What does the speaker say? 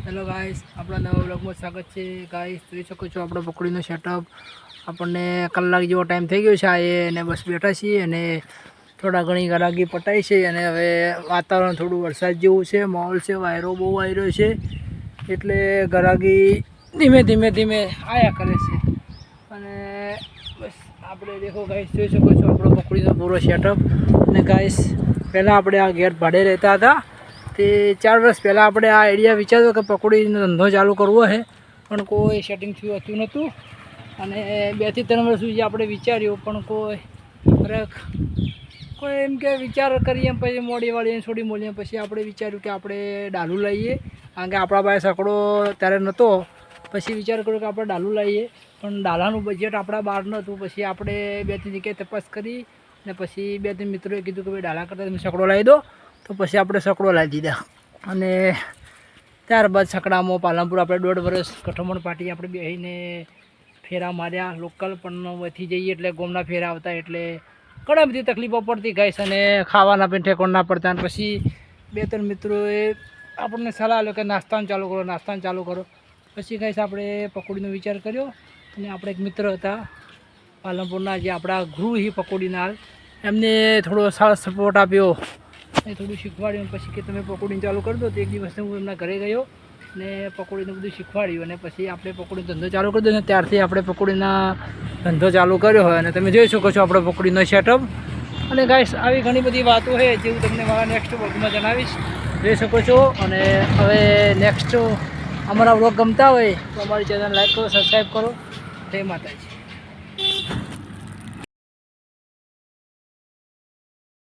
Hello guys, આપણા નવા વ્લોગમાં સ્વાગત છે. ગાઈસ જોઈ શકો છો આપણો પકોડીનો સેટઅપ. આપણને કલાક જેવો ટાઈમ થઈ ગયો છે આ અને બસ બેઠા છીએ અને થોડા ઘણી ગરાગી પટાઈ છે. અને હવે વાતાવરણ થોડું વરસાદ જેવું છે, માહોલ છે, વાયરો બહુ આવી રહ્યો છે, એટલે ગરાગી ધીમે ધીમે આયા કરે છે. અને બસ આપણે દેખો ગાઈસ, જોઈ શકો છો આપણો પકોડીનો પૂરો સેટઅપ. અને ગાઈસ પહેલાં આપણે આ ઘેર ભાડે રહેતા હતા તે 4 વર્ષ પહેલાં આપણે આ આઈડિયા વિચાર્યો કે પકોડીનો ધંધો ચાલુ કરવો છે, પણ કોઈ સેટિંગ થયું હતું નહોતું. અને 2 થી 3 વર્ષ સુધી આપણે વિચાર્યું, પણ કોઈ એમ કે વિચાર કરીએ પછી મોડી વાળીને છોડી મોડીએ પછી આપણે વિચાર્યું કે આપણે ડાલુ લઈએ, કારણ કે આપણા પાસે સકડો ત્યારે નહોતો. પછી વિચાર કર્યો કે આપણે ડાલુ લઈએ, પણ ડાલાનું બજેટ આપણા બહાર નહોતું. પછી આપણે 2-3 જગ્યાએ તપાસ કરી અને પછી 2-3 મિત્રોએ કીધું કે ભાઈ ડાલા કરતાં તમે સકડો લાવી દો. તો પછી આપણે સકડો લાવી દીધા. અને ત્યારબાદ સકડામાં પાલનપુર આપણે 1.5 વર્ષ કઠમણ પાટી આપણે બેસીને ફેરા માર્યા. લોકલ પણ વધી જઈએ એટલે ગોમના ફેરા આવતા, એટલે ઘણી બધી તકલીફો પડતી ગાઈસ. અને ખાવાના પણ ઠેકોણ ના પડતા. અને પછી 2-3 મિત્રોએ આપણને સલાહ આપ્યો કે નાસ્તાનું ચાલુ કરો. પછી ગાઈસ આપણે પકોડીનો વિચાર કર્યો. અને આપણે એક મિત્ર હતા પાલનપુરના, જે આપણા ગુરુ હી પકોડીના, એમને થોડો સારો સપોર્ટ આપ્યો, એ થોડું શીખવાડ્યું. પછી કે તમે પકોડીને ચાલુ કરી દો. તો એક દિવસ હું એમના ઘરે ગયો ને પકોડીનું બધું શીખવાડ્યું. અને પછી આપણે પકોડીનો ધંધો ચાલુ કરી દો. અને ત્યારથી આપણે પકોડીના ધંધો ચાલુ કર્યો હોય. અને તમે જોઈ શકો છો આપણો પકોડીનો સેટઅપ. અને ગાઈસ આવી ઘણી બધી વાતો છે જેવું તમને મારા નેક્સ્ટ વ્લોગમાં જણાવીશ, જોઈ શકો છો. અને હવે નેક્સ્ટ અમારા વ્લોગ ગમતા હોય તો અમારી ચેનલ લાઈક કરો, સબસ્ક્રાઈબ કરો. જય માતાજી.